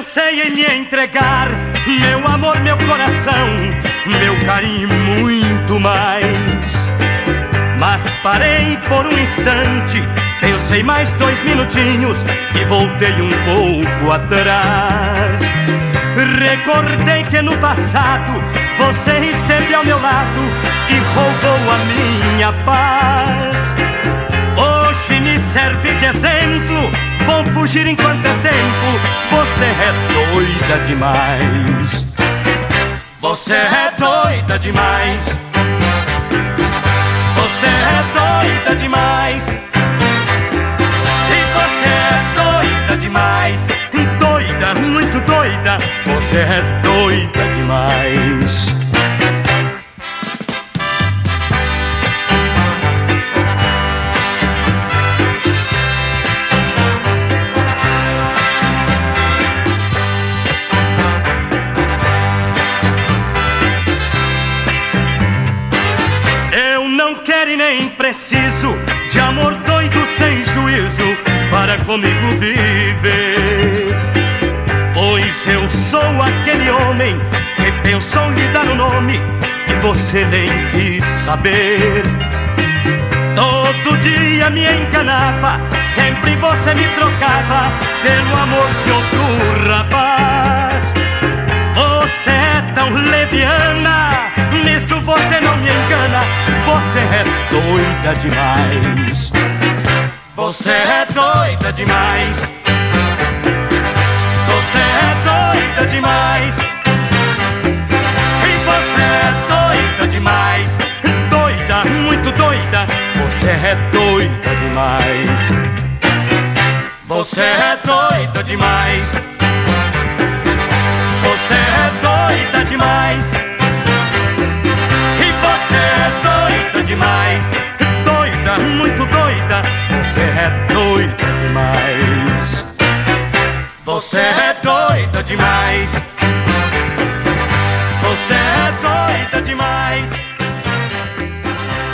pensei em me entregar, meu amor, meu coração, meu carinho e muito mais. Mas parei por um instante, pensei mais 2 minutinhos e voltei um pouco atrás. Recordei que no passado você esteve ao meu lado e roubou a minha paz. Hoje me serve de exemplo, vou fugir enquanto é tempo. Você é doida demais. Você é doida demais. Você é doida demais. E você é doida demais. Doida, muito doida. Você é doida demais. Nem preciso de amor doido sem juízo para comigo viver, pois eu sou aquele homem que pensou lhe dar um nome e você nem quis saber. Todo dia me enganava, sempre você me trocava pelo amor de outro rapaz. Você é tão leviana, nisso você não me engana. Você é doida demais. Você é doida demais. Você é doida demais. E você é doida demais. Doida, muito doida. Você é doida demais. Você é doida demais. Você é doida demais. E você é doida demais. Doida, muito doida. Você é doida demais. Você é doida demais. Você é doida demais.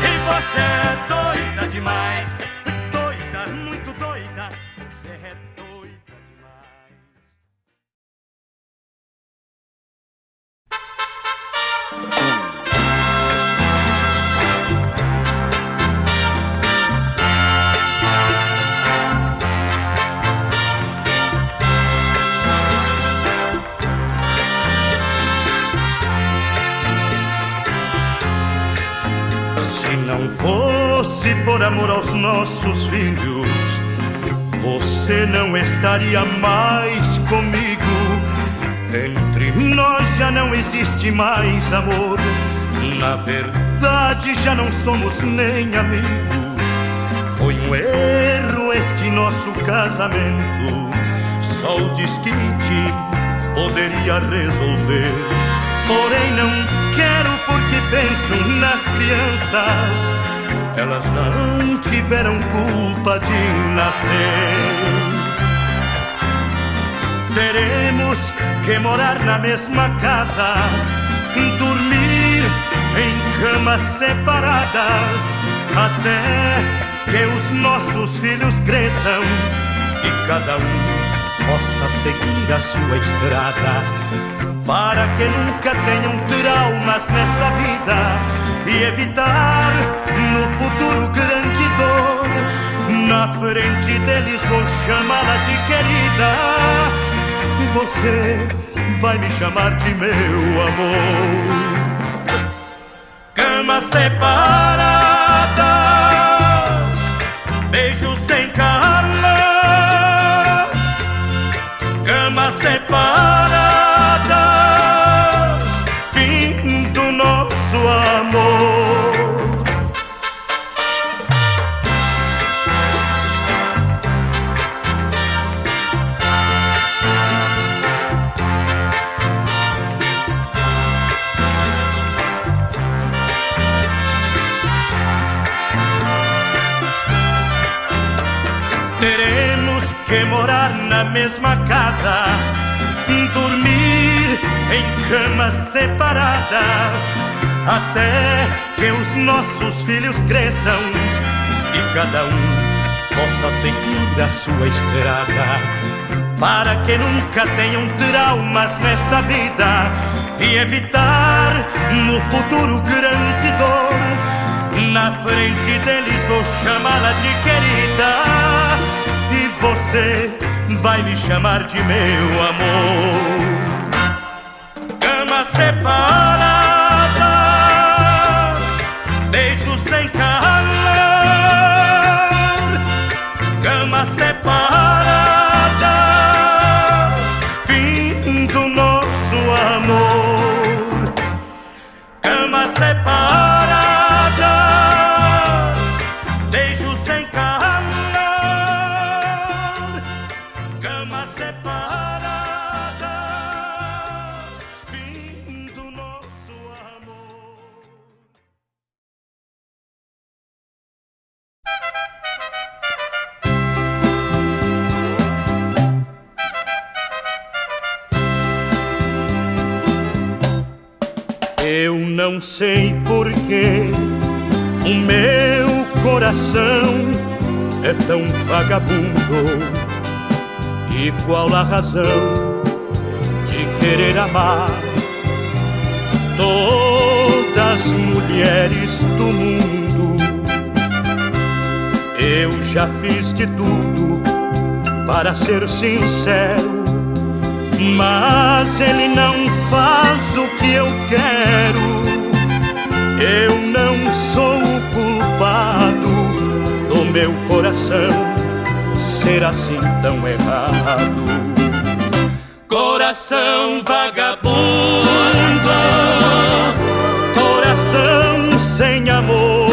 E você é doida demais. Doida, muito doida. Você é doida demais. Se não fosse por amor aos nossos filhos, você não estaria mais comigo. Entre nós já não existe mais amor. Na verdade já não somos nem amigos. Foi um erro este nosso casamento. Só o desquite poderia resolver. Porém não quero porque penso nas crianças. Elas não tiveram culpa de nascer. Teremos que morar na mesma casa, dormir em camas separadas, até que os nossos filhos cresçam e cada um possa seguir a sua estrada, para que nunca tenham traumas nessa vida e evitar no futuro grande dor. Na frente deles vou chamá-la de querida. Você vai me chamar de meu amor. Camas separadas, beijos sem calar. Camas separadas, fim do nosso amor. Teremos que morar na mesma casa, dormir em camas separadas, até que os nossos filhos cresçam e cada um possa seguir a sua estrada, para que nunca tenham traumas nesta vida e evitar no futuro grande dor. Na frente deles vou chamá-la de querida e você vai me chamar de meu amor. Camas separadas, beijos sem calor. Camas separadas, fim do nosso amor. Camas separadas, beijos sem calor. Camas separadas, fim do nosso amor. Eu não sei porquê o meu coração é tão vagabundo. E qual a razão de querer amar todas as mulheres do mundo? Eu já fiz de tudo para ser sincero, mas ele não faz o que eu quero. Eu não sou o culpado do meu coração ser assim tão errado. Coração vagabundo, coração sem amor,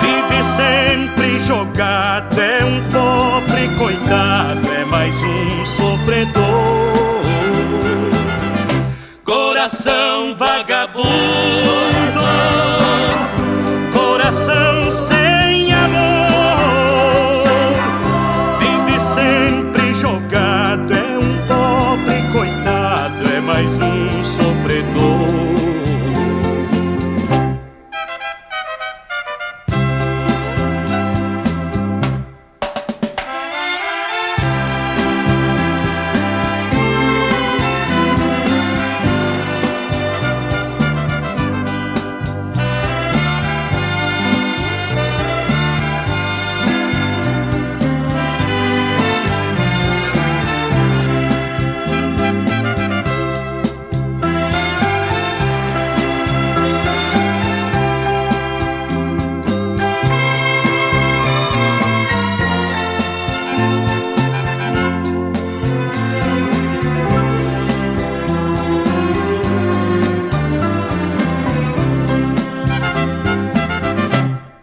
vive sempre jogado, é um pobre coitado, é mais um sofredor. Coração vagabundo, coração sem amor, vive sempre jogado, é um pobre coitado, é mais um sofredor.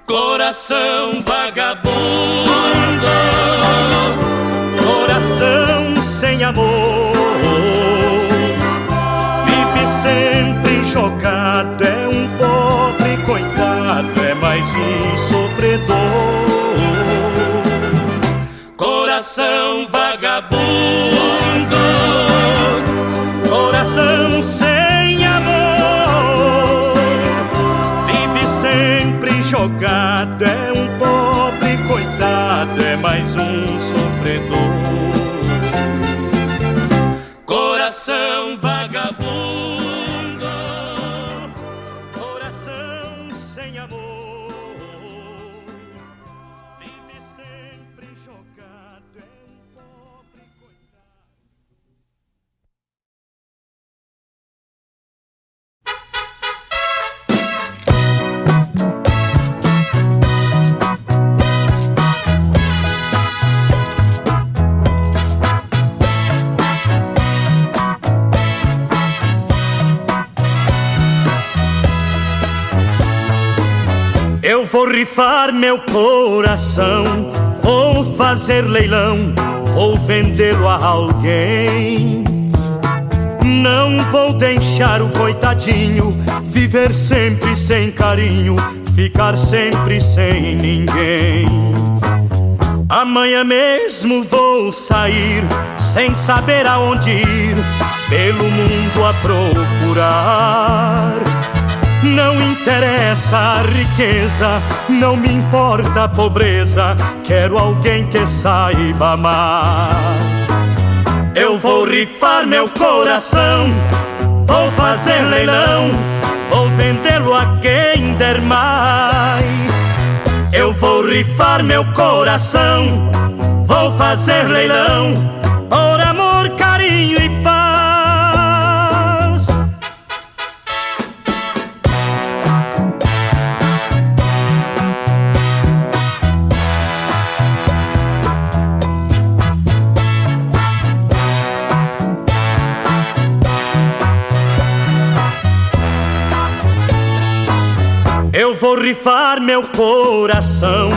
Coração vagabundo, coração sem amor, vive sempre jogado, é um pobre coitado, é mais um sofredor. Coração vagabundo, coração sem amor, vive sempre jogado, é um pobre coitado, é mais um sofredor. Coração vagabundo, coração sem amor, vive sempre jogado, é um pobre coitado. Eu vou rifar meu coração, vou fazer leilão, vou vendê-lo a alguém. Não vou deixar o coitadinho viver sempre sem carinho, ficar sempre sem ninguém. Amanhã mesmo vou sair, sem saber aonde ir, pelo mundo a procurar. Não interessa a riqueza, não me importa a pobreza, quero alguém que saiba amar. Eu vou rifar meu coração, vou fazer leilão, vou vendê-lo a quem der mais. Eu vou rifar meu coração, vou fazer leilão, por amor, carinho e paz. Eu vou rifar meu coração,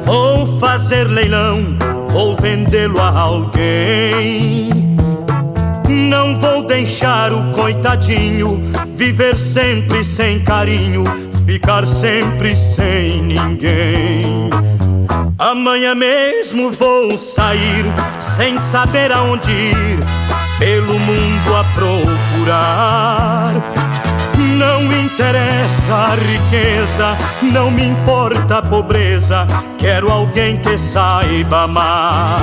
vou fazer leilão, vou vendê-lo a alguém. Não vou deixar o coitadinho viver sempre sem carinho, ficar sempre sem ninguém. Amanhã mesmo vou sair, sem saber aonde ir, pelo mundo a procurar. Não interessa a riqueza, não me importa a pobreza, quero alguém que saiba amar.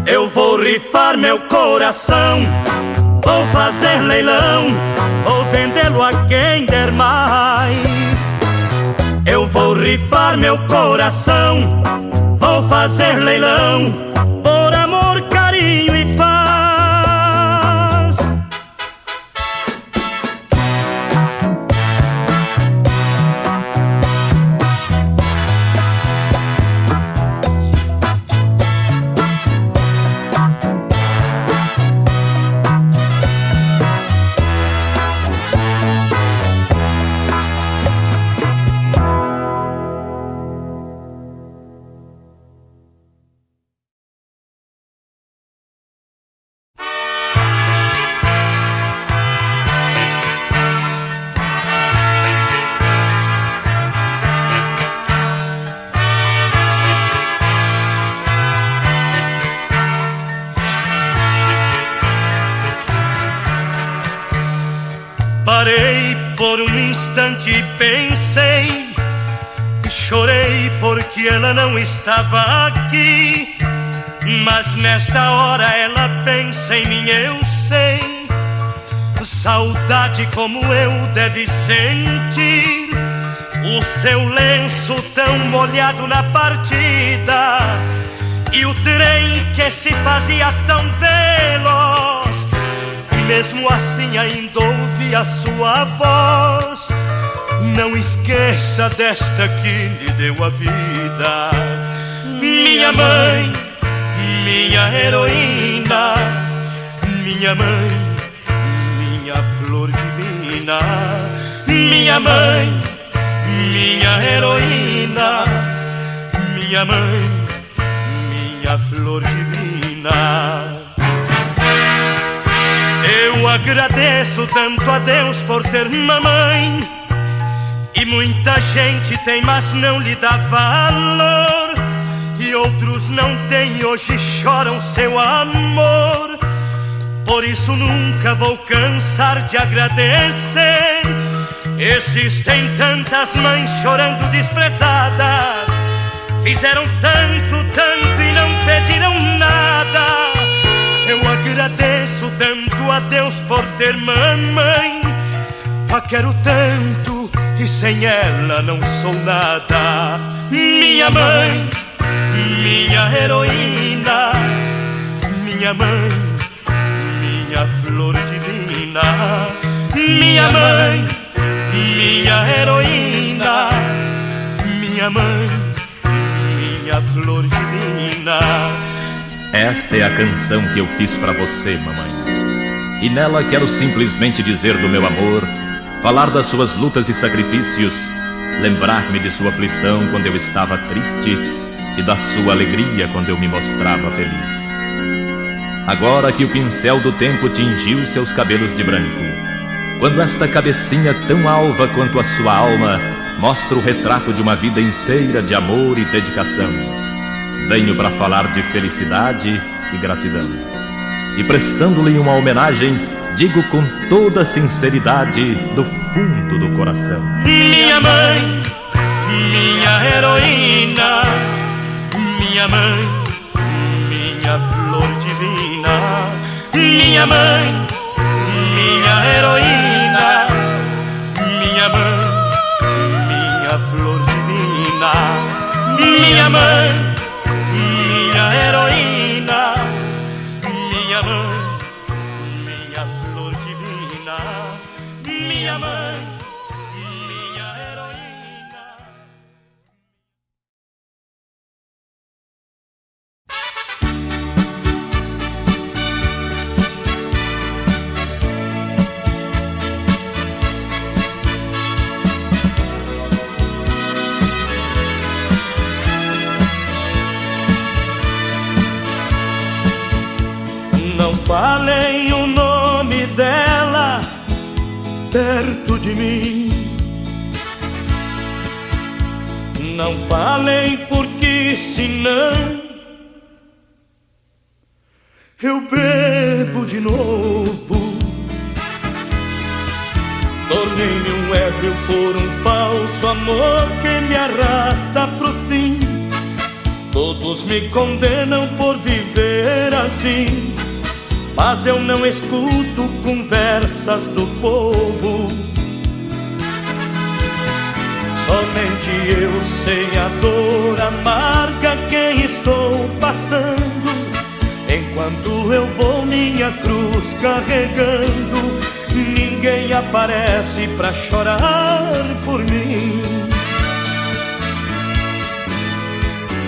Eu vou rifar meu coração, vou fazer leilão, vou vendê-lo a quem der mais. Eu vou rifar meu coração, vou fazer leilão, por amor, carinho e paz. Parei por um instante e pensei, chorei porque ela não estava aqui. Mas nesta hora ela pensa em mim, eu sei. Saudade como eu deve sentir, o seu lenço tão molhado na partida, e o trem que se fazia tão veloz. Mesmo assim ainda ouvi a sua voz. Não esqueça desta que lhe deu a vida. Minha mãe, minha heroína, minha mãe, minha flor divina. Minha mãe, minha heroína, minha mãe, minha flor divina. Eu agradeço tanto a Deus por ter mamãe, e muita gente tem, mas não lhe dá valor, e outros não têm e hoje choram seu amor. Por isso nunca vou cansar de agradecer. Existem tantas mães chorando desprezadas, fizeram tanto, tanto e não pediram nada. Eu agradeço tanto a Deus por ter mamãe, a quero tanto e sem ela não sou nada. Minha mãe, minha heroína, minha mãe, minha flor divina. Minha mãe, minha heroína, minha mãe, minha flor divina. Esta é a canção que eu fiz pra você, mamãe. E nela quero simplesmente dizer do meu amor, falar das suas lutas e sacrifícios, lembrar-me de sua aflição quando eu estava triste e da sua alegria quando eu me mostrava feliz. Agora que o pincel do tempo tingiu seus cabelos de branco, quando esta cabecinha tão alva quanto a sua alma mostra o retrato de uma vida inteira de amor e dedicação, venho para falar de felicidade e gratidão. E prestando-lhe uma homenagem, digo com toda a sinceridade do fundo do coração. Minha mãe, minha heroína, minha mãe, minha flor divina. Minha mãe, minha heroína, minha mãe, minha flor divina. Minha mãe, minha heroína, minha mãe, minha flor divina. Minha mãe, minha heroína. Não falem o nome dela perto de mim. Não falem porque senão eu bebo de novo. Tornei-me um ébrio por um falso amor que me arrasta pro fim. Todos me condenam por viver assim, mas eu não escuto conversas do povo. Somente eu sei a dor amarga que estou passando, enquanto eu vou minha cruz carregando. Ninguém aparece pra chorar por mim.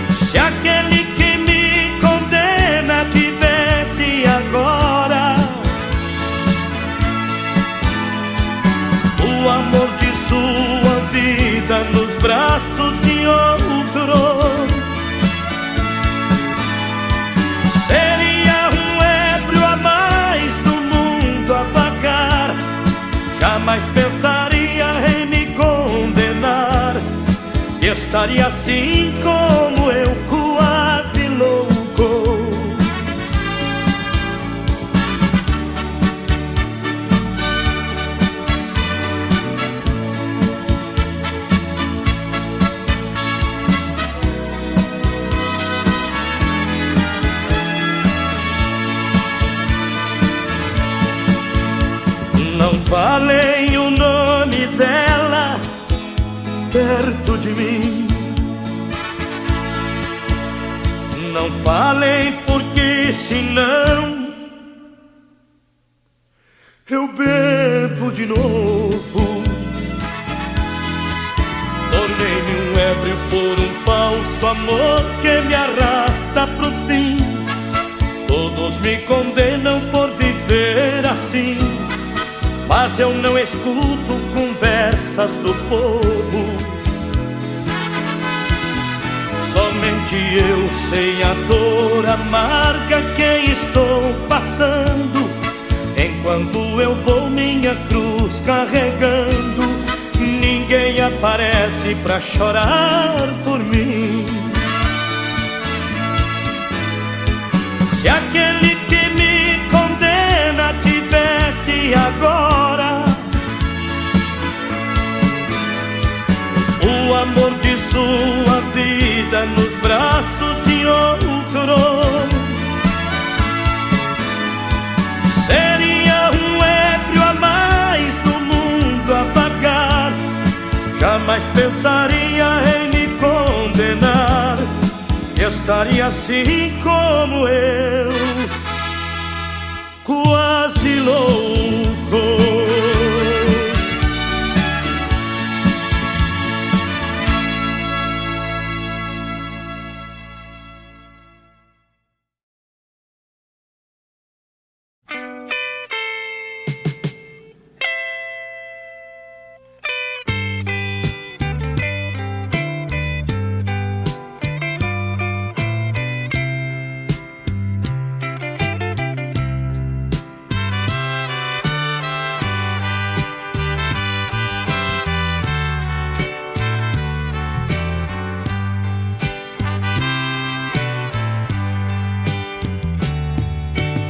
Se aquele que me condena tivesse agora o amor de sua vida nos braços de outro, seria um ébrio a mais do mundo a vagar. Jamais pensaria em me condenar, estaria assim como eu, quase louco. Não falem o nome dela perto de mim. Não falem porque senão eu bebo de novo. Tornei-me um ébrio por um falso amor que me arrasta pro fim. Todos me condenam por viver assim, mas eu não escuto conversas do povo. Somente eu sei a dor amarga que estou passando, enquanto eu vou minha cruz carregando. Ninguém aparece pra chorar por mim. Se aquele que me condena tivesse agora o amor de sua vida nos braços de outro, seria um ébrio a mais do mundo a vagar. Jamais pensaria em me condenar, estaria assim como eu, quase louco.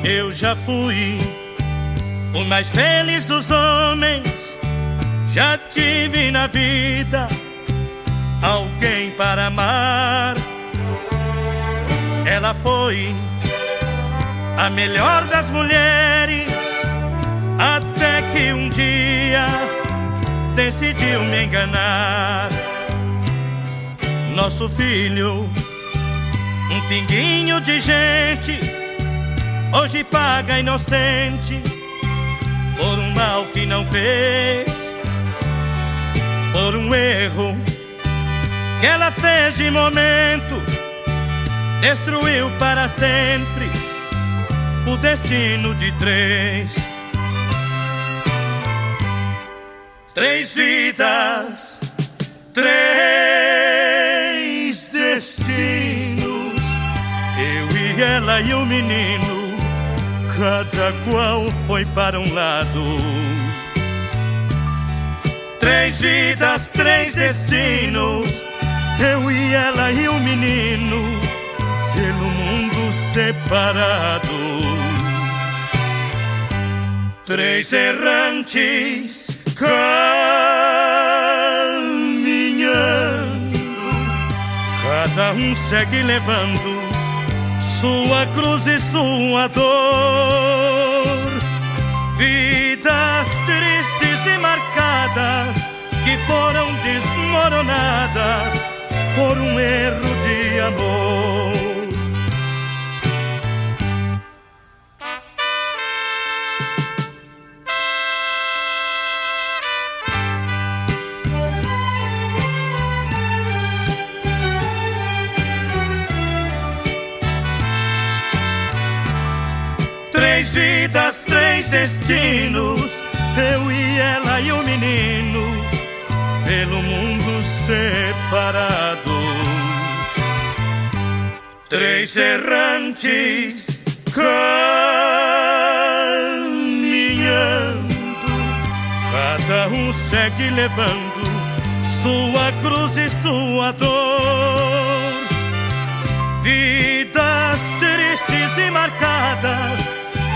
Eu já fui O mais feliz dos homens já tive na vida, alguém para amar. Ela foi a melhor das mulheres, até que um dia decidiu me enganar. Nosso filho, um pinguinho de gente, hoje paga inocente por um mal que não fez, por um erro que ela fez de momento, destruiu para sempre o destino de três vidas, três destinos. Eu e ela e o menino, cada qual foi para um lado. Três vidas, três destinos. Eu e ela e o menino, pelo mundo separados. Três errantes caminhando, cada um segue levando sua cruz e sua dor. Vidas tristes e marcadas que foram desmoronadas por um erro de amor. Três vidas, três destinos, eu e ela e o menino, pelo mundo separados. Três errantes caminhando, cada um segue levando sua cruz e sua dor. Vidas tristes e marcadas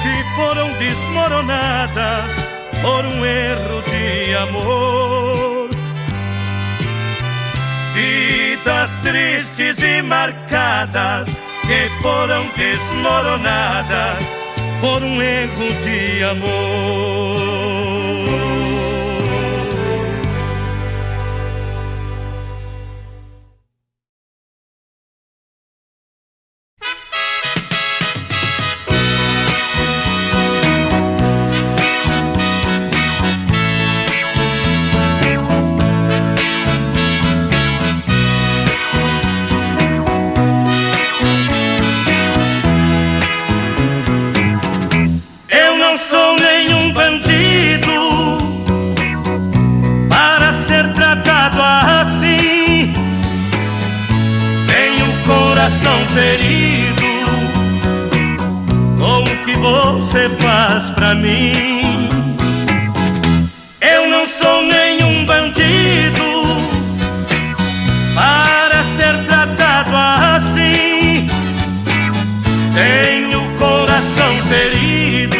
que foram desmoronadas por um erro de amor. Vidas tristes e marcadas que foram desmoronadas por um erro de amor. Ferido com o que você faz pra mim. Eu não sou nenhum bandido para ser tratado assim. Tenho o coração ferido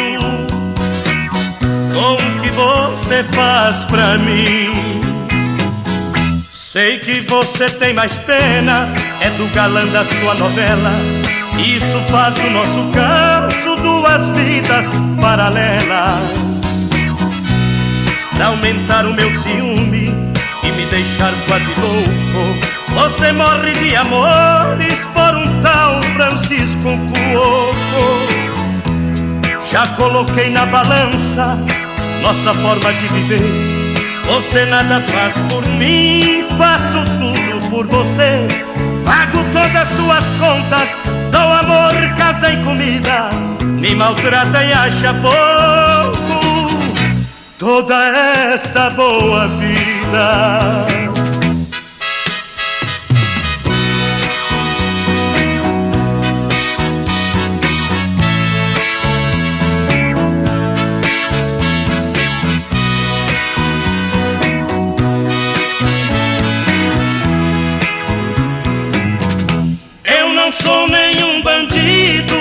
com o que você faz pra mim. Sei que você tem mais pena, é do galã da sua novela. Isso faz do nosso caso duas vidas paralelas. Pra aumentar o meu ciúme e me deixar quase louco, você morre de amores por um tal Francisco Cuoco. Já coloquei na balança nossa forma de viver. Você nada faz por mim, faço tudo por você. Pago todas suas contas, dou amor, casa e comida. Me maltrata e acha pouco toda esta boa vida. Sou nenhum bandido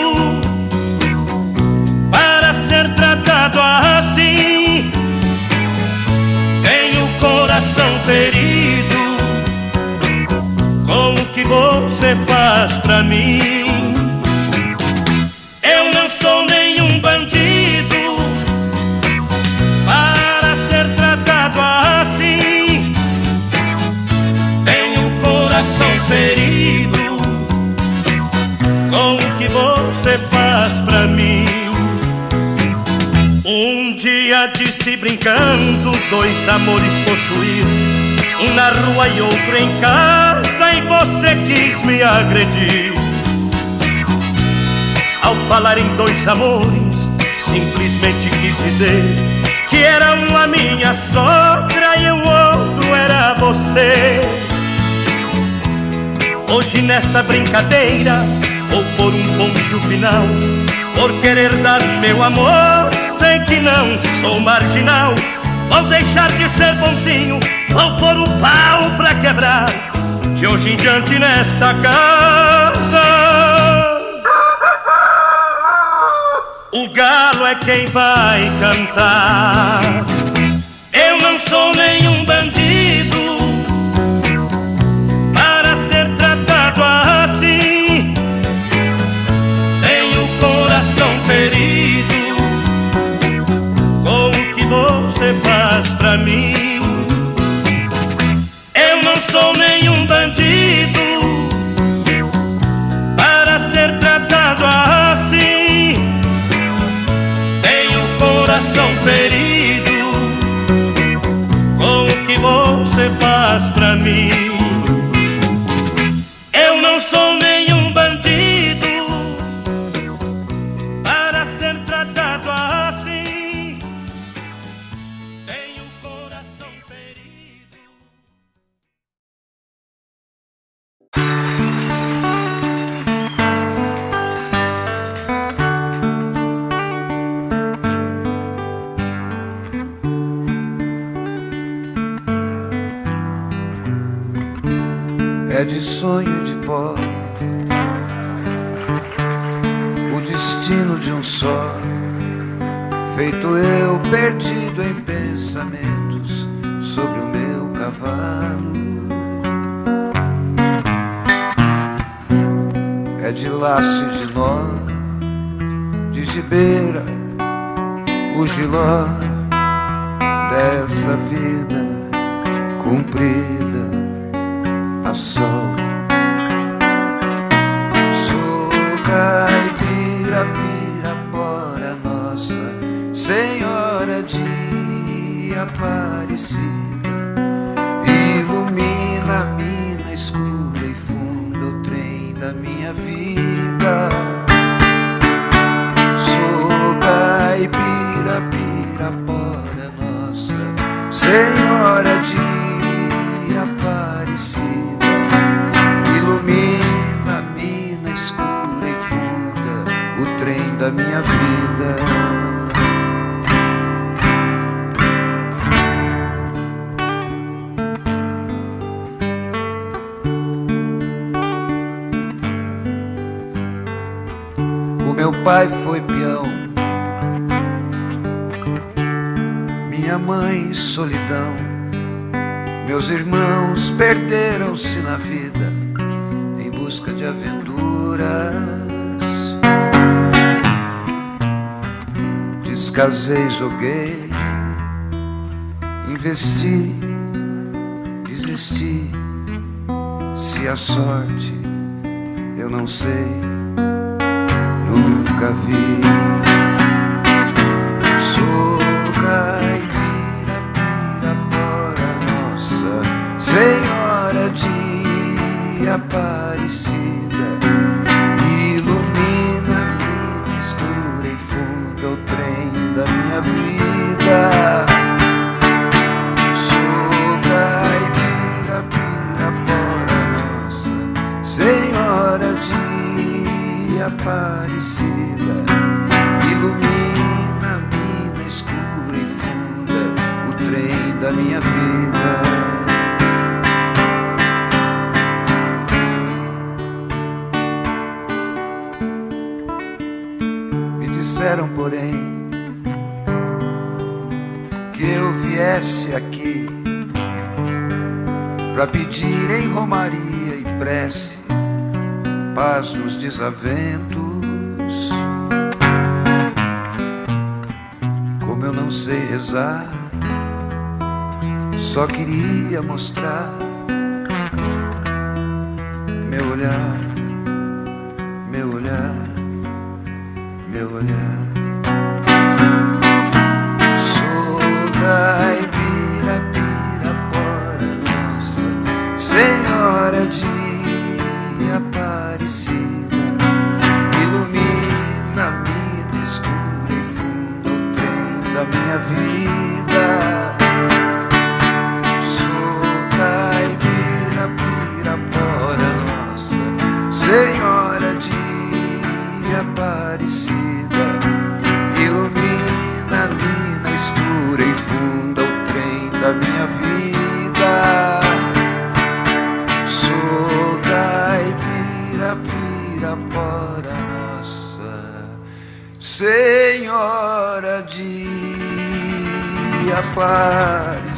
para ser tratado assim. ferido com o que você faz pra mim. Eu não sou nenhum bandido para ser tratado assim. Tenho o coração ferido com o que você faz pra mim. Um dia disse brincando, dois amores possuir, um na rua e outro em casa, e você quis me agredir. Ao falar em dois amores, simplesmente quis dizer que era um a minha sogra e o outro era você. Hoje nessa brincadeira vou pôr um ponto final, por querer dar meu amor, sei que não sou marginal. Vou deixar de ser bonzinho, vou pôr um pau pra quebrar. De hoje em diante nesta casa, o galo é quem vai cantar. Eu não sou nenhum bandido para ser tratado assim. Tenho o coração ferido com o que você faz pra mim. Eu não sou nenhum bandido para ser tratado assim. Tenho o coração ferido com o que você faz pra mim. Eu não sou nenhum bandido para ser tratado assim. Tenho o coração ferido. É de sonho de pó o destino de um só, feito eu perdido em pensamentos sobre o meu cavalo. É de laço e de nó, de gibeira, o giló dessa vida cumprida a sol. Sou caipira, pirapora, Nossa Senhora de Aparecida, ilumina a mina escura e funda o trem da minha vida. Sou caipira, pirapora, Nossa Senhora de Aparecida, ilumina a mina escura e funda o trem da minha vida. O meu pai foi peão, minha mãe solidão, meus irmãos perderam-se na vida em busca de aventuras. Descasei, joguei, investi, desisti. Se a sorte eu não sei, nunca vi. Sou caipira, pirapora, Nossa Senhora de Aparecida, ilumina a mina escura e funda o trem da minha vida. Sou caipira, pirapora, Nossa Senhora de Aparecida, ilumina a mina escura e funda o trem da minha vida. Me disseram, porém, que eu viesse aqui pra pedir em romaria e prece paz nos desaventos. Como eu não sei rezar, só queria mostrar meu olhar, meu olhar, meu olhar. Sou caipira, Pirapora, nossa Senhora de Aparecida, ilumina a vida escura e funda o trem da minha vida. Sou caipira, Pirapora, nossa Senhora de Aparecida, ilumina a mina escura e funda o trem da minha vida. Sou caipira, Pirapora, nossa Senhora de Aparecida.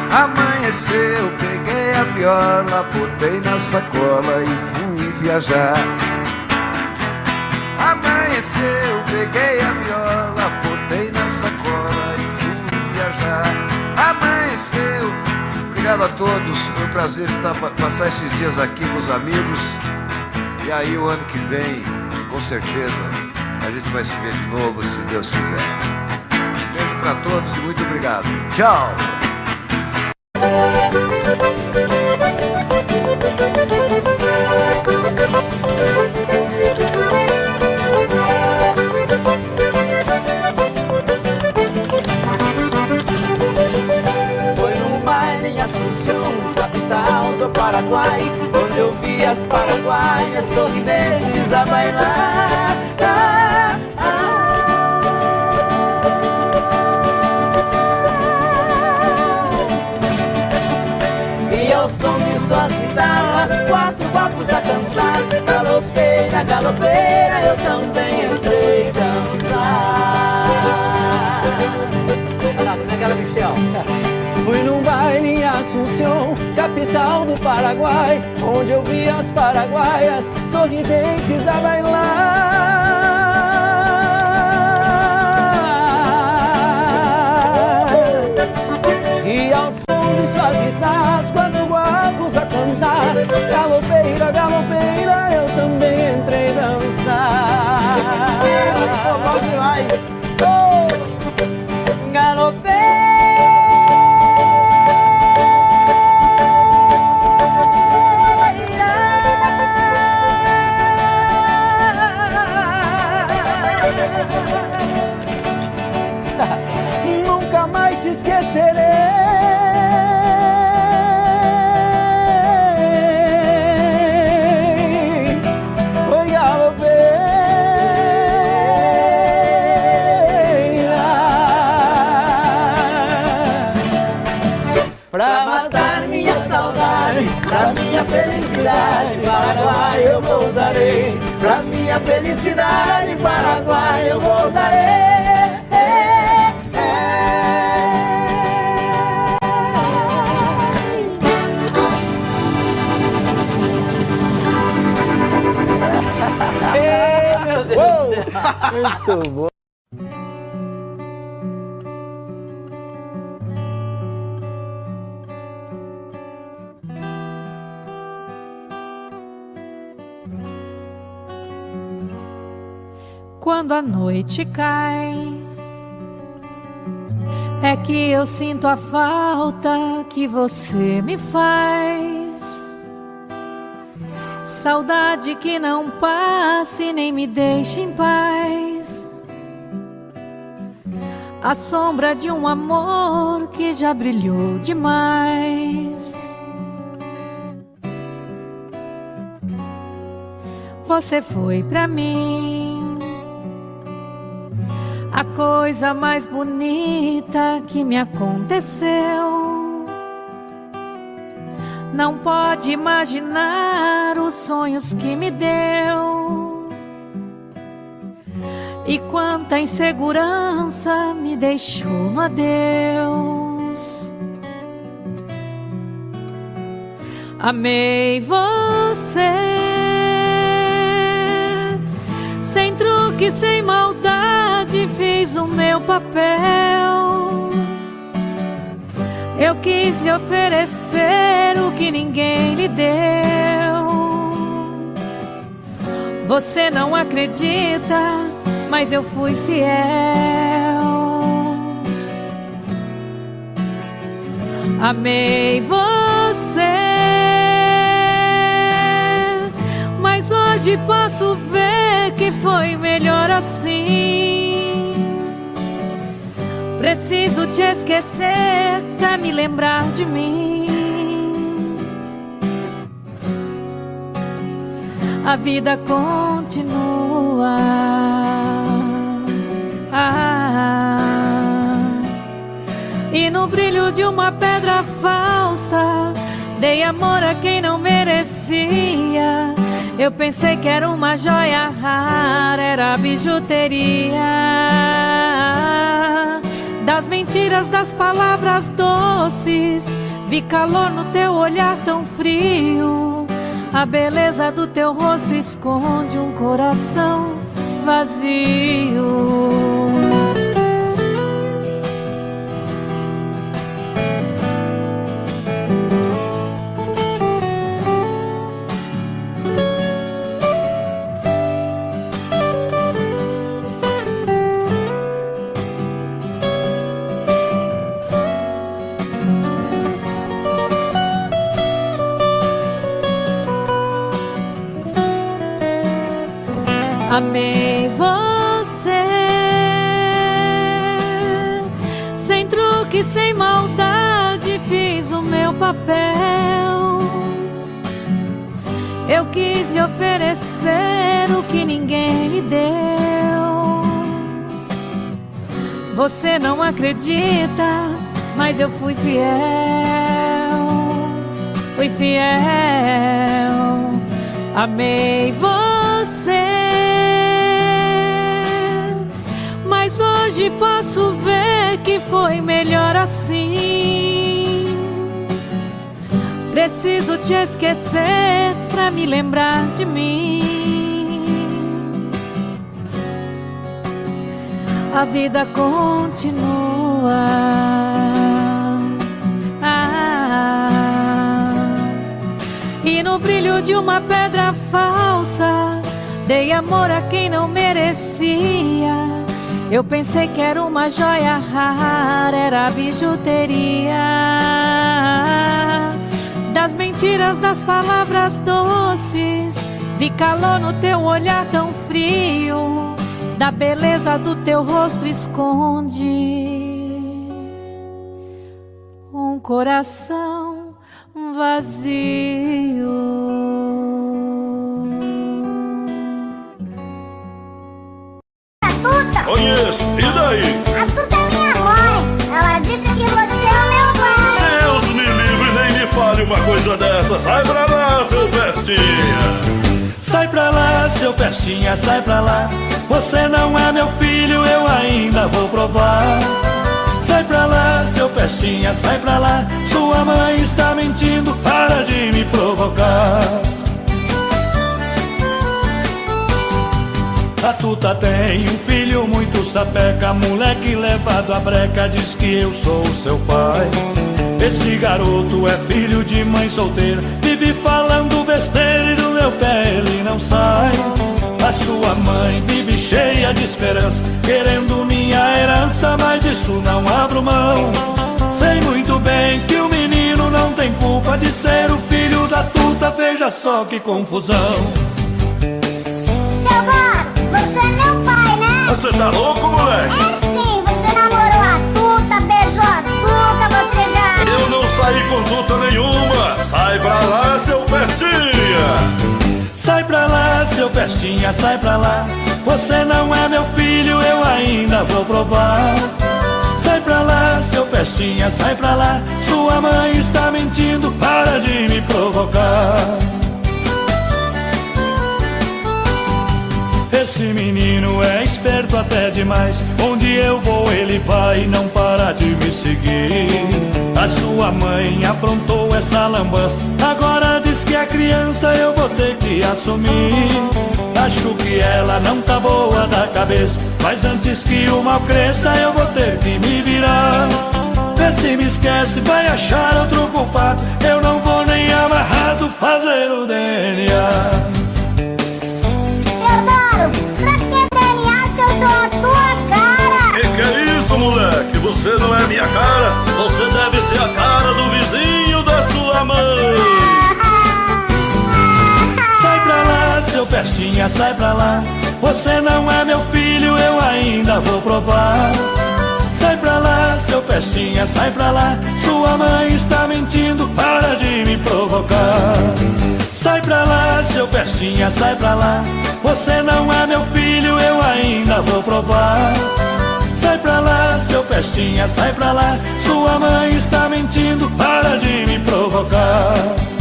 Amanheceu, peguei a viola, botei na sacola e fui viajar. Amanheceu, peguei a viola, botei na sacola e fui viajar. Amanheceu, obrigado a todos, foi um prazer passar esses dias aqui com os amigos. E aí o ano que vem, com certeza, a gente vai se ver de novo, se Deus quiser. Beijo pra todos e muito obrigado. Tchau! Foi num baile em Assunção, capital do Paraguai, onde eu vi as paraguaias sorridentes a bailar. E ao som de suas guitarras, 4 guapos a cantar. Galopeira, galopeira, eu também entrei dançar. Olha lá, como é que era, Michel? Fui num baile em Assunção, capital do Paraguai, onde eu vi as paraguaias sorridentes a bailar. E ao som de suas guitarras, 4 guapos a cantar. Galopeira, galopeira, eu também entrei dançar. Bom demais! Oh! Galopeira. Nunca mais te esquecerei. Foi galopeira pra matar minha saudade, pra minha felicidade, Paraguai eu voltarei. Pra minha felicidade, Paraguai eu voltarei. Meu Deus do céu. Muito bom. Quando a noite cai, é que eu sinto a falta que você me faz. Saudade que não passe nem me deixe em paz. A sombra de um amor que já brilhou demais. Você foi pra mim a coisa mais bonita que me aconteceu. não pode imaginar os sonhos que me deu. E quanta insegurança me deixou no adeus. Amei você, sem truque, sem maldade, fiz o meu papel. Eu quis lhe oferecer o que ninguém lhe deu. Você não acredita, mas eu fui fiel. Amei você, mas hoje posso ver que foi melhor assim. Preciso te esquecer pra me lembrar de mim. A vida continua. E no brilho de uma pedra falsa, dei amor a quem não merecia. Eu pensei que era uma joia rara, era bijuteria. Das mentiras, das palavras doces, vi calor no teu olhar tão frio. A beleza do teu rosto esconde um coração vazio. Amei você, sem truque, sem maldade, fiz o meu papel. Eu quis lhe oferecer o que ninguém lhe deu. Você não acredita, mas eu fui fiel. Fui fiel. Amei você, mas hoje posso ver que foi melhor assim. Preciso te esquecer pra me lembrar de mim. A vida continua. E no brilho de uma pedra falsa, dei amor a quem não merecia. Eu pensei que era uma joia rara, era bijuteria. Das mentiras, das palavras doces, vi calor no teu olhar tão frio. Da beleza do teu rosto esconde um coração vazio. Conheço, e daí? A Tuta é minha mãe. Ela disse que você é o meu pai. Deus me livre, nem me fale uma coisa dessa. Sai pra lá, seu pestinha. Sai pra lá, seu pestinha, sai pra lá. Você não é meu filho, eu ainda vou provar. Sai pra lá, seu pestinha, sai pra lá. Sua mãe está mentindo, para de me provocar. A Tuta tem um filho muito sapeca, moleque levado à breca, diz que eu sou seu pai. Esse garoto é filho de mãe solteira, vive falando besteira e do meu pé ele não sai. A sua mãe vive cheia de esperança, querendo minha herança, mas disso não abro mão. Sei muito bem que o menino não tem culpa de ser o filho da Tuta, veja só que confusão. Você é meu pai, né? Você tá louco, moleque? É sim, você namorou a Tuta, beijou a Tuta, você já... Eu não saí com Tuta nenhuma. Sai pra lá, seu pestinha. Sai pra lá, seu pestinha, sai pra lá. Você não é meu filho, eu ainda vou provar. Sai pra lá, seu pestinha. pestinha, sai pra lá. Sua mãe está mentindo, para de me provocar. Esse menino é esperto até demais. Onde eu vou ele vai e não para de me seguir. A sua mãe aprontou essa lambança, agora diz que é criança, eu vou ter que assumir. Acho que ela não tá boa da cabeça, mas antes que o mal cresça eu vou ter que me virar. Vê se me esquece, vai achar outro culpado. Eu não vou nem amarrado fazer o DNA. Teodoro, pra que DNA se eu sou a tua cara? Que é isso, moleque? Você não é minha cara. Você deve ser a cara do vizinho da sua mãe. Sai pra lá, seu pestinha, sai pra lá. Você não é meu filho, eu ainda vou provar. Sai pra lá, seu pestinha, sai pra lá. Sua mãe está mentindo, para de me provocar. Sai pra lá, seu pestinha, sai pra lá. Você não é meu filho, eu ainda vou provar. Sai pra lá, seu pestinha, sai pra lá. Sua mãe está mentindo, para de me provocar.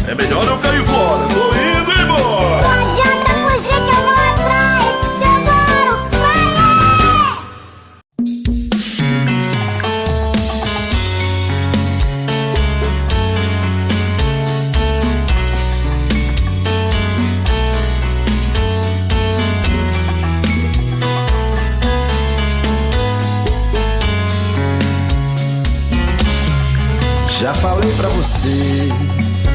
É melhor eu cair fora, tô indo embora. Não adianta fugir que eu vou atrás. Teodoro, vai! Já falei pra você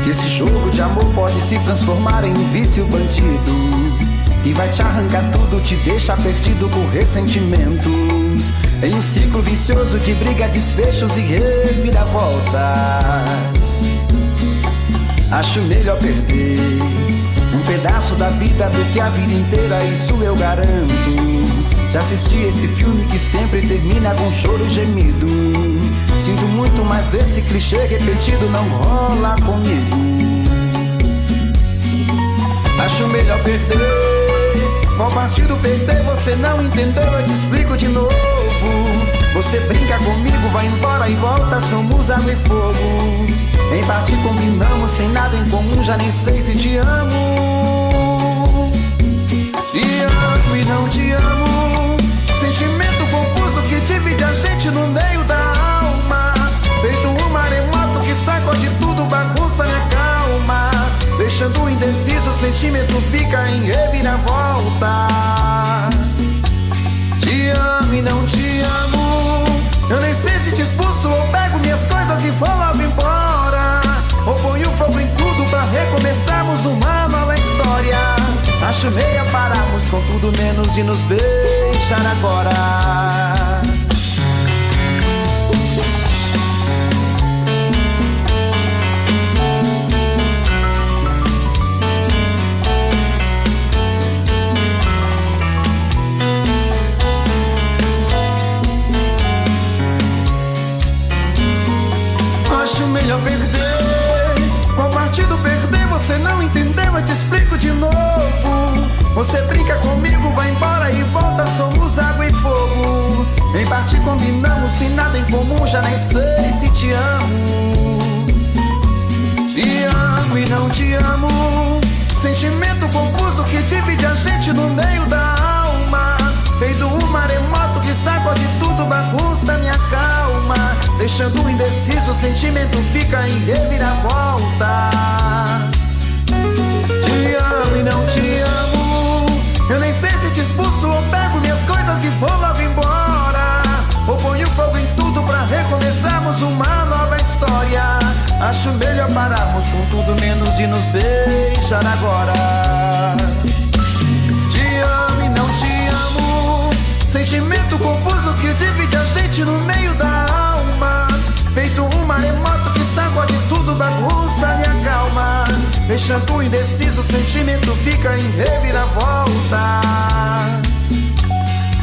que esse jogo de amor pode se transformar em um vício bandido, que vai te arrancar tudo, te deixar perdido com ressentimentos, em um ciclo vicioso de briga, desfechos e reviravoltas. Acho melhor perder um pedaço da vida do que a vida inteira, isso eu garanto. Já assisti esse filme que sempre termina com choro e gemido. Sinto muito, mas esse clichê repetido não rola comigo. Acho melhor perder. Qual partido perder? Você não entendeu, eu te explico de novo. Você brinca comigo, vai embora e volta, somos água e fogo. Em parte combinamos, sem nada em comum, já nem sei se te amo. Te amo e não te amo. Sentimento confuso que divide a gente no meio da alma. Feito um maremoto que sacode tudo, bagunça minha calma. Deixando indeciso, o sentimento fica em reviravoltas. Te amo e não te amo. Eu nem sei se te expulso ou pego minhas coisas e vou logo embora, ou ponho fogo em tudo pra recomeçarmos uma nova história. Acho meia pararmos com tudo menos de nos beijar agora. Acho melhor perder. Qual partido perder? Você não entendeu, eu te explico de novo. Você brinca comigo, vai embora e volta, somos água e fogo. Em parte combinamos, sem nada em comum, já nem sei se te amo. Te amo e não te amo. Sentimento confuso que divide a gente no meio da alma. Feito um maremoto que sacode tudo, bagunça minha calma. Deixando indeciso, o sentimento fica em reviravoltas. Te amo e não te amo. Eu nem sei se te expulso ou pego minhas coisas e vou logo embora, ou ponho fogo em tudo pra recomeçarmos uma nova história. Acho melhor pararmos com tudo menos de nos beijar agora. Te amo e não te amo. Sentimento confuso que divide a gente no meio da alma. Feito um maremoto que sacode tudo, bagunça minha calma. Deixando indeciso, o sentimento fica em reviravoltas.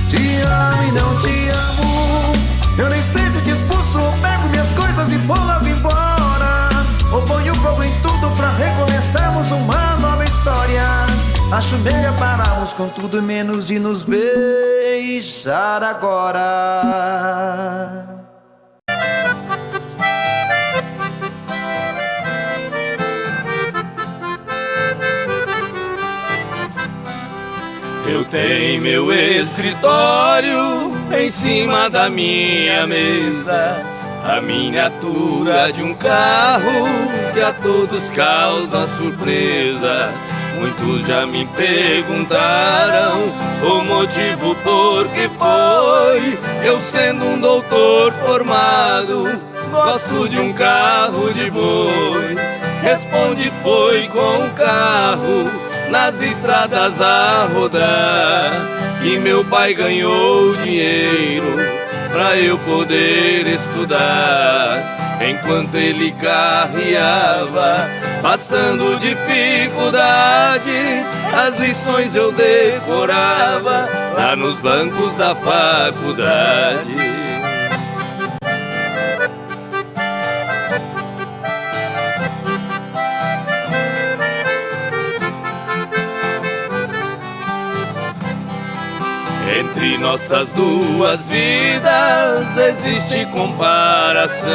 Te amo e não te amo. Eu nem sei se te expulso ou pego minhas coisas e vou logo embora, ou ponho fogo em tudo pra recomeçarmos uma nova história. Acho melhor pararmos com tudo menos de nos beijar agora. Tem meu escritório em cima da minha mesa, a miniatura de um carro que a todos causa surpresa. Muitos já me perguntaram o motivo por que foi. Eu sendo um doutor formado, gosto de um carro de boi. Responde, foi com o carro nas estradas a rodar que meu pai ganhou dinheiro pra eu poder estudar. Enquanto ele carreava, passando dificuldades, as lições eu decorava lá nos bancos da faculdade. Entre nossas duas vidas existe comparação.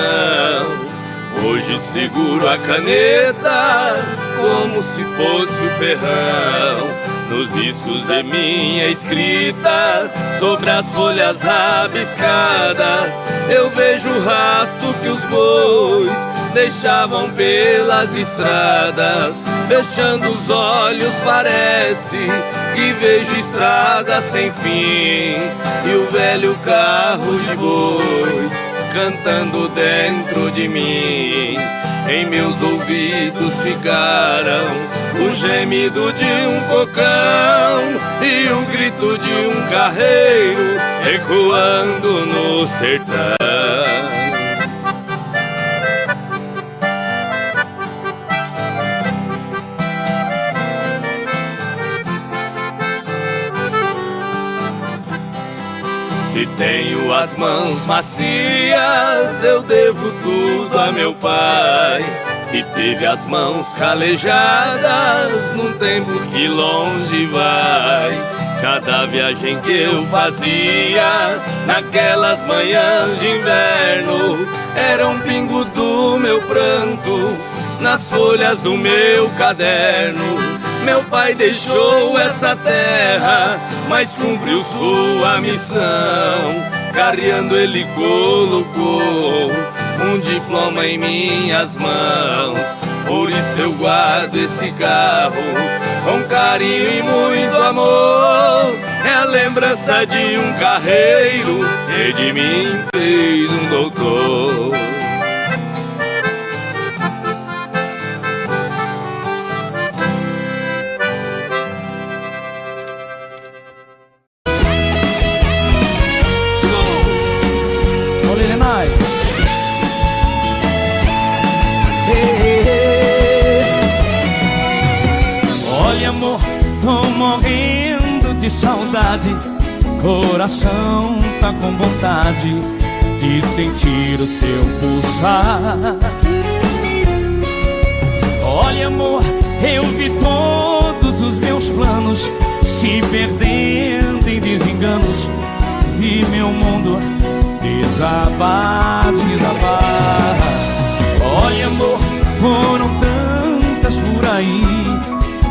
Hoje seguro a caneta como se fosse o ferrão nos riscos de minha escrita. Sobre as folhas rabiscadas eu vejo o rastro que os bois deixavam pelas estradas. Fechando os olhos parece que vejo estrada sem fim e o velho carro de boi cantando dentro de mim. Em meus ouvidos ficaram o gemido de um cocão e o grito de um carreiro ecoando no sertão. Se tenho as mãos macias, eu devo tudo a meu pai, que teve as mãos calejadas nos tempos que longe vai. Cada viagem que eu fazia naquelas manhãs de inverno eram pingos do meu pranto nas folhas do meu caderno. Meu pai deixou essa terra, mas cumpriu sua missão. Carreando ele colocou um diploma em minhas mãos. Por isso eu guardo esse carro com carinho e muito amor. É a lembrança de um carreiro que de mim fez um doutor. Olha, amor, tô morrendo de saudade. Coração tá com vontade de sentir o seu pulsar. Olha, amor, eu vi todos os meus planos se perdendo em desenganos. Vi meu mundo desabar, desabar. Olha, amor, foram tantas por aí.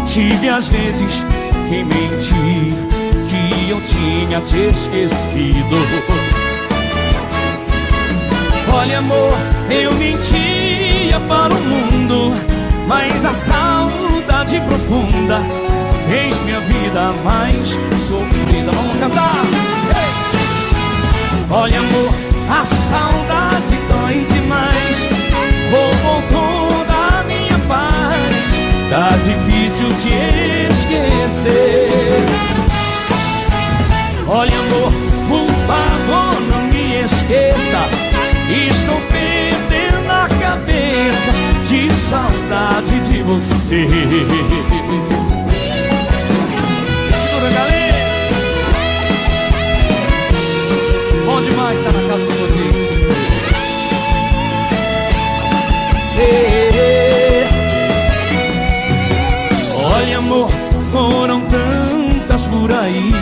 Tive às vezes que mentir, que eu tinha te esquecido. Olha, amor, eu mentia para o mundo, mas a saudade profunda fez minha vida mais sofrida. Vamos cantar! Olha, amor, a saudade dói demais. Roubou toda a minha paz. Tá difícil te esquecer. Olha, amor, por favor, não me esqueça. Estou perdendo a cabeça de saudade de você. Segura, galera. Bom demais estar na casa de vocês. Olha, amor, foram tantas por aí.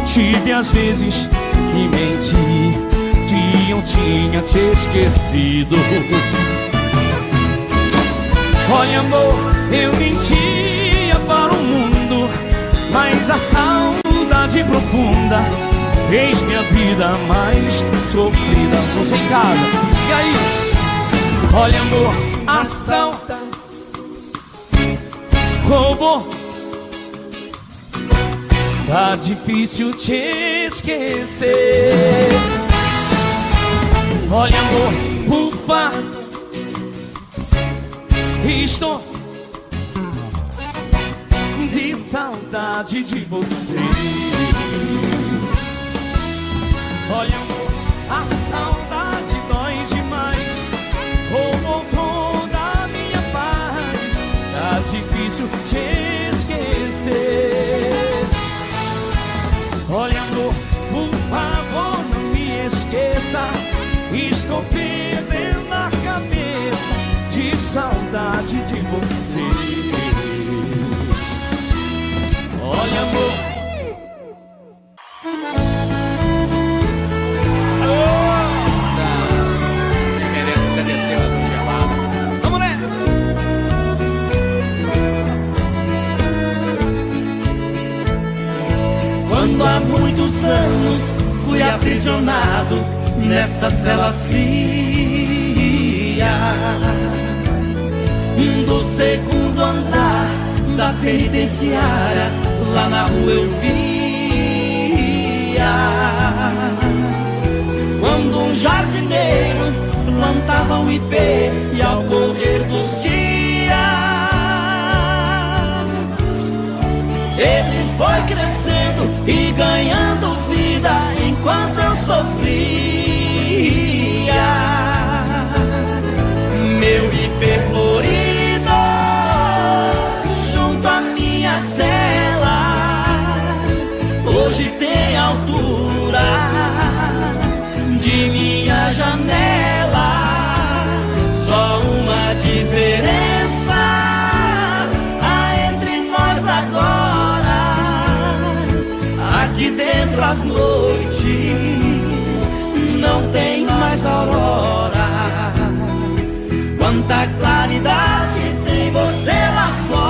Tive às vezes que menti, que eu tinha te esquecido. Olha, amor, eu mentia para o mundo, mas a saudade saudade profunda fez minha vida mais sofrida. Você em casa, e aí? Olha amor, a saudade roubou. Tá difícil te esquecer. Olha amor, por favor, estou de saudade de você. Olha amor, a saudade dói demais, roubou toda a minha paz. Tá difícil te esquecer. Olha amor, por favor não me esqueça. Estou perdendo a cabeça de saudade de você. Olha amor, você merece até descer nas geladas. Vamos nessa! quando há muitos anos fui aprisionado nessa cela fria do segundo andar da penitenciária, lá na rua eu via quando um jardineiro plantava um ipê e ao correr dos dias ele foi crescendo e ganhando vida enquanto eu sofria. Meu ipê florido junto à minha cela hoje tem altura de minha janela. Só uma diferença há entre nós agora: aqui dentro as noites não tem mais aurora. Quanta claridade tem você lá fora.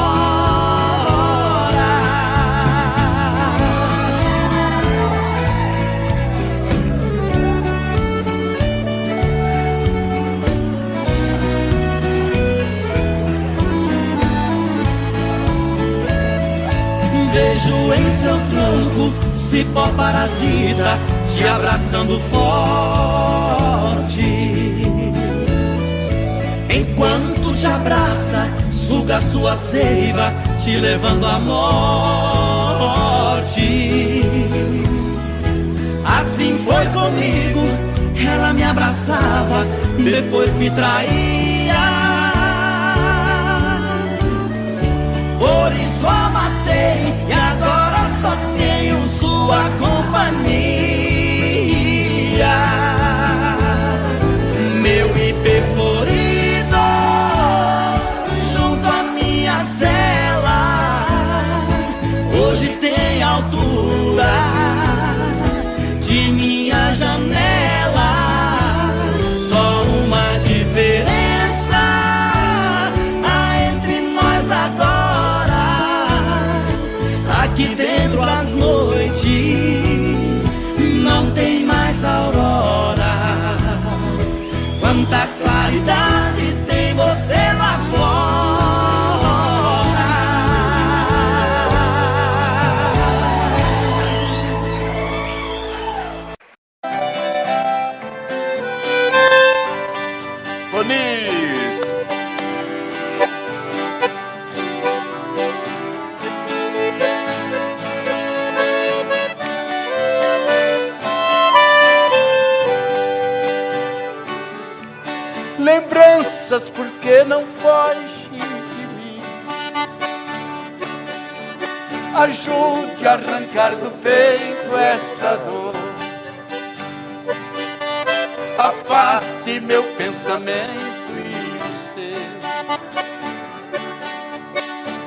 Vejo em seu tronco cipó parasita te abraçando forte. Enquanto te abraça, suga sua seiva, te levando à morte. Assim foi comigo, ela me abraçava, depois me traía. Por isso a matei e agora só tenho sua companhia. Meu ipê florido junto à minha cela hoje tem altura de minha janela. Só uma diferença há entre nós agora: aqui dentro as noites não tem mais aurora. Quanta claridade tem você lá fora. Bonito! Lembranças, porque não foge de mim. Ajude a arrancar do peito esta dor. Afaste meu pensamento e o seu,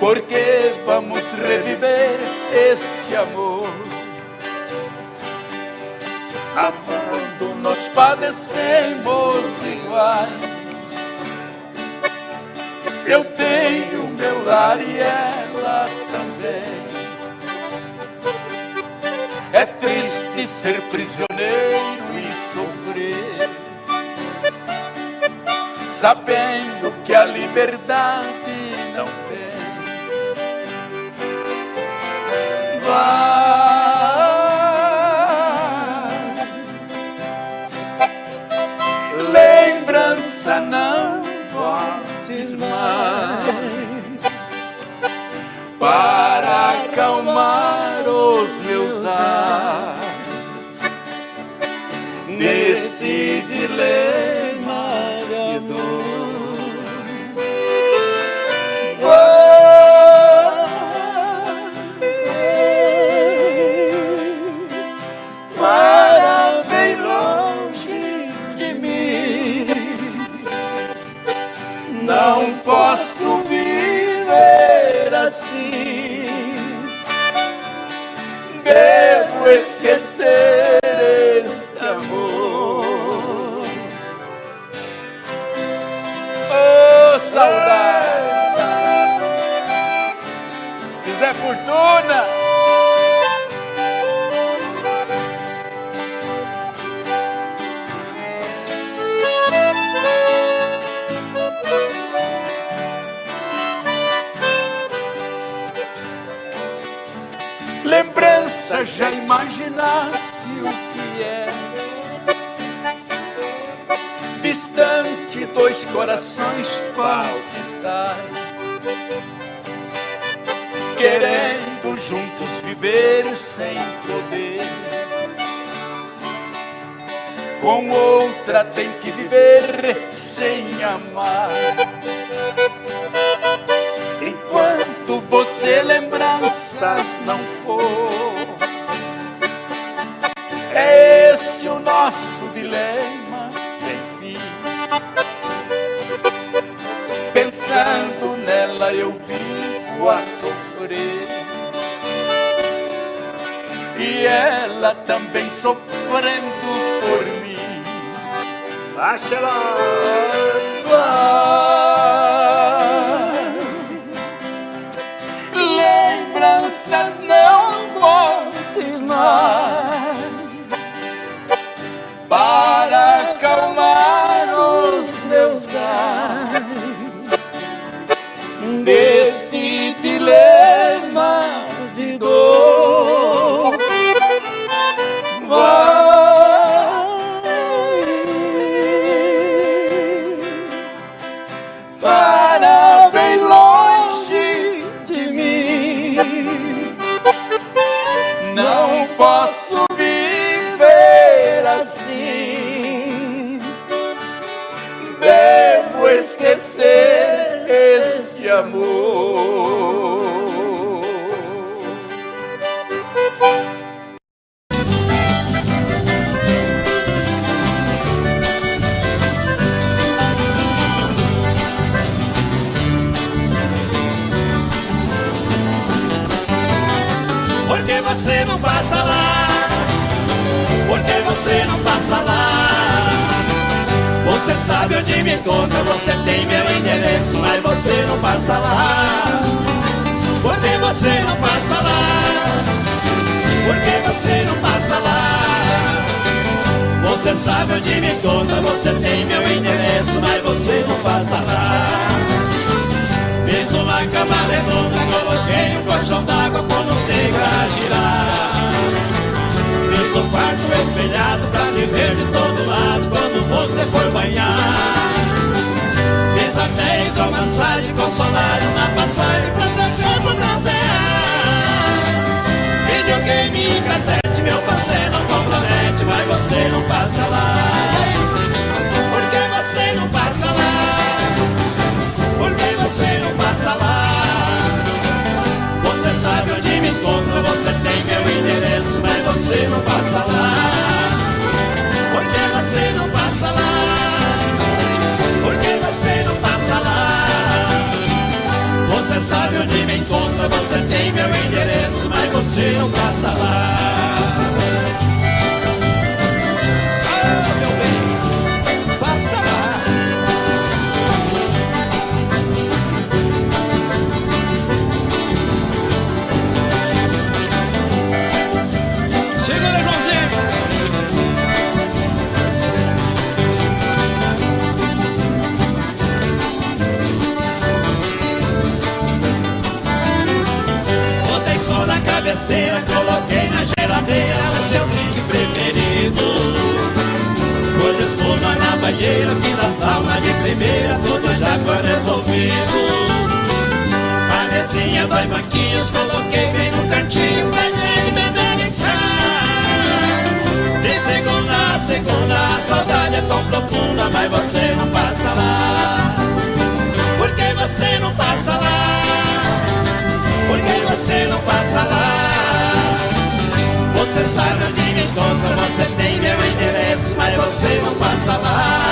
porque vamos reviver este amor. Amando nós padecemos iguais. Eu tenho meu lar e ela também. É triste ser prisioneiro e sofrer, sabendo que a liberdade não tem. Lembrança, não voltes mais para acalmar os meus ares neste dilema de dor. Para bem longe de mim, não posso viver assim. Devo esquecer esse amor. Oh, saudade! Zé Fortuna! Lembrança, já imaginaste o que é? Distante, dois corações palpitais, querendo juntos viver sem poder. Com outra tem que viver sem amar. Enquanto você lembranças não for, é esse o nosso dilema sem fim. Pensando nela eu vivo a sofrer, e ela também sofrendo por mim. Baixa lá! Lembranças, não voltes mais para acalmar os meus ares desse dilema de dor. Para bem longe de mim, não posso viver assim. Devo esquecer esse amor. Por que você não passa lá? Por que você não passa lá? Você sabe onde me encontra, você tem meu endereço, mas você não passa lá. Por que você não passa lá? Por que você não passa lá? Você sabe onde me encontra, você tem meu endereço, mas você não passa lá. Fiz uma cama redonda, coloquei um colchão d'água com os negros a girar. Fiz um quarto espelhado pra me ver de todo lado quando você for banhar. Fiz até hidromassagem com solário na passagem pra seu corpo bronzear. Videogame e cassete, meu parceiro não compromete, mas você não passa lá. Por que você não passa lá? Por que você não passa lá? Você sabe onde me encontra, você tem meu endereço, mas você não passa lá. Por que você não passa lá? Por que você não passa lá? Você sabe onde me encontra, você tem meu endereço, mas você não passa lá. Oh, cachaceira, coloquei na geladeira o seu drink preferido. Pus espuma na banheira, fiz a sauna de primeira, tudo já foi resolvido. A mesinha, 2 banquinhos, coloquei bem no cantinho pra ele beber e ficar. De segunda a segunda, a saudade é tão profunda, mas você não passa lá. Por que você não passa lá? Por que você não passa lá? Você sabe onde me encontra, você tem meu endereço, mas você não passa lá.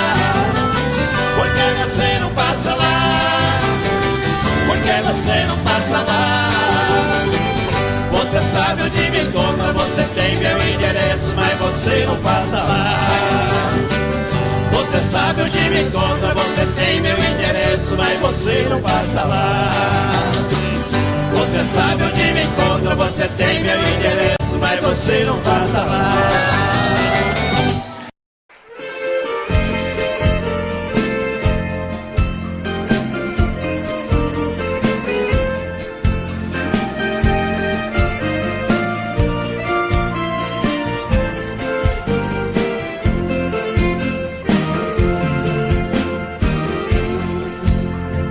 Por que você não passa lá? Por que você não passa lá? Você sabe onde me encontra, você tem meu endereço, mas você não passa lá. Você sabe onde me encontra, você tem meu endereço, mas você não passa lá. Você sabe onde me encontra, você tem meu endereço, mas você não passa lá.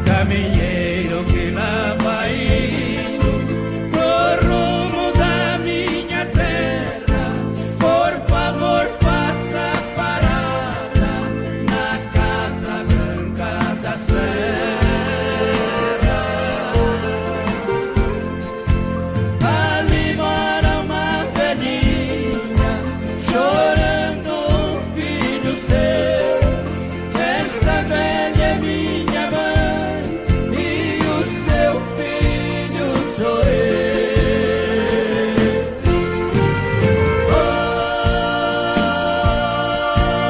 Caminheiro que lá vai indo pro rumo da minha terra, por favor faça parada na Casa Branca da Serra. Ali mora uma velhinha chorando um filho seu. Esta velha é minha mãe e o seu filho sou eu.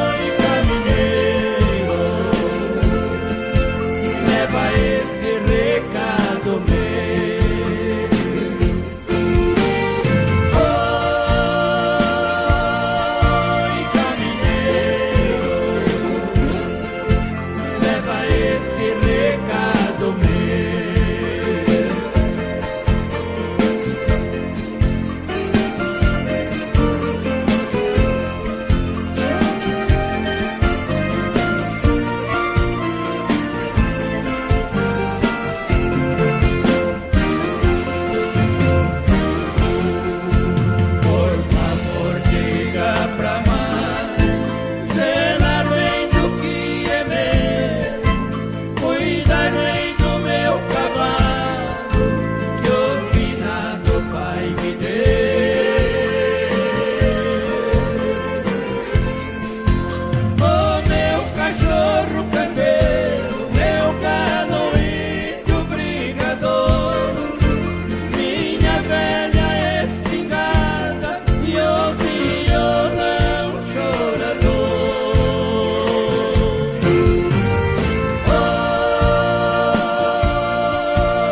Oi, caminheiro, leva esse recado meu. Oi, caminheiro, leva esse recado meu. Por favor, diga pra mãe, zelar bem do que é meu, cuidar bem do meu cavalo, que o finado pai me deu. O meu cachorro campeiro, meu galo índio brigador, minha velha espingarda e o violão chorador.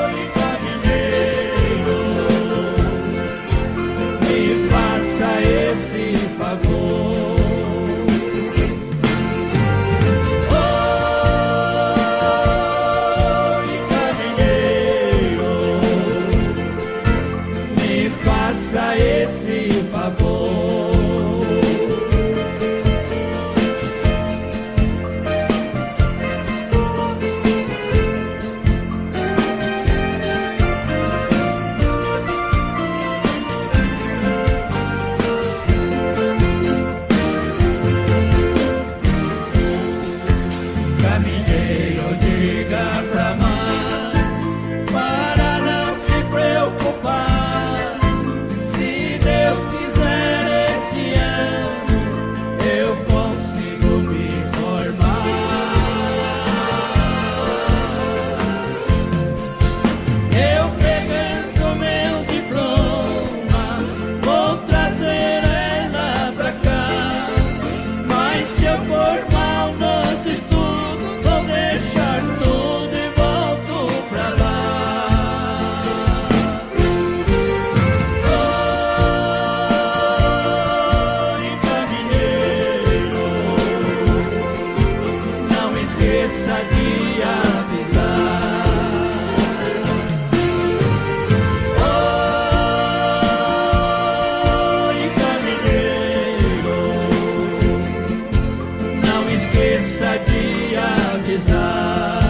Oi, caminheiro, me faça esse favor. Oi, caminheiro, me faça esse favor. Caminheiro, diga pra mãe para não se preocupar. Se Deus quiser esse ano, eu consigo me formar. Eu pegando meu diploma, vou trazer ela pra cá. Mas se eu for mal nos estudos, vou deixar tudo e volto pra lá. Oi, caminheiro, não esqueça de avisar. Oi, esqueça de avisar.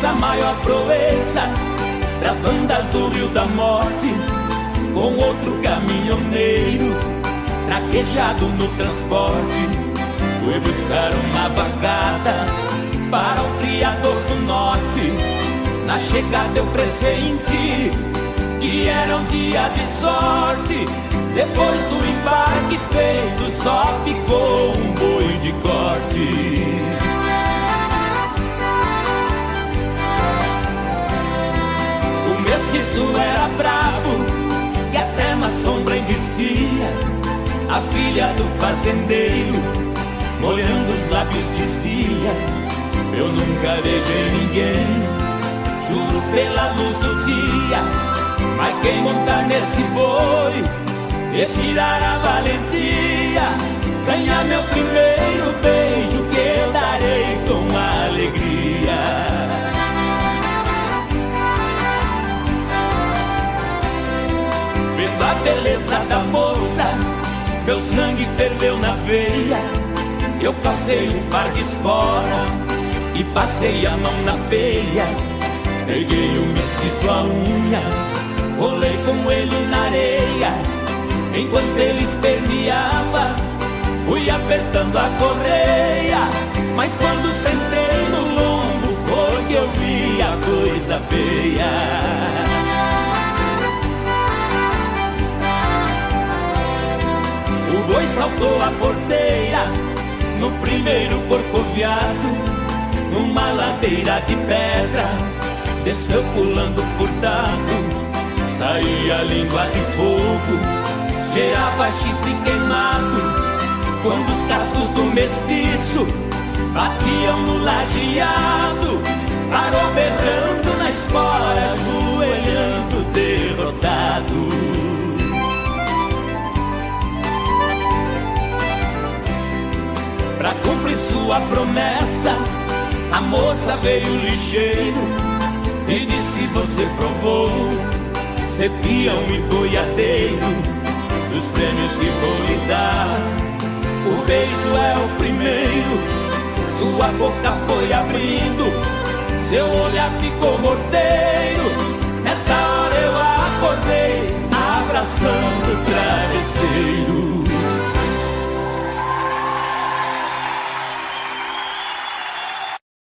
A maior proeza pras bandas do Rio da Morte, com outro caminhoneiro traquejado no transporte. Fui buscar uma vacada para o criador do norte. Na chegada eu pressenti que era um dia de sorte. Depois do embarque feito só ficou um boi de corte. Mestiço era bravo, que até na sombra envicia. A filha do fazendeiro, molhando os lábios, dizia: eu nunca beijei ninguém, juro pela luz do dia. Mas quem montar nesse boi e tirar a valentia, ganhar meu primeiro beijo, que eu darei com alegria. Vendo a beleza da moça, meu sangue ferveu na veia. Eu passei um par de espora e passei a mão na peia. Peguei o mestiço à unha, rolei com ele na areia. Enquanto ele esperneava, fui apertando a correia. Mas quando sentei no lombo, foi que eu vi a coisa feia. O boi saltou a porteira no primeiro corcoviado, numa ladeira de pedra, desceu pulando furtado. Saía a língua de fogo, cheirava chifre queimado. Quando os cascos do mestiço batiam no lajeado, parou berrando na espora, ajoelhando derrotado. Pra cumprir sua promessa, a moça veio ligeiro e disse: você provou ser peão e boiadeiro dos prêmios que vou lhe dar. O beijo é o primeiro, sua boca foi abrindo, seu olhar ficou morteiro.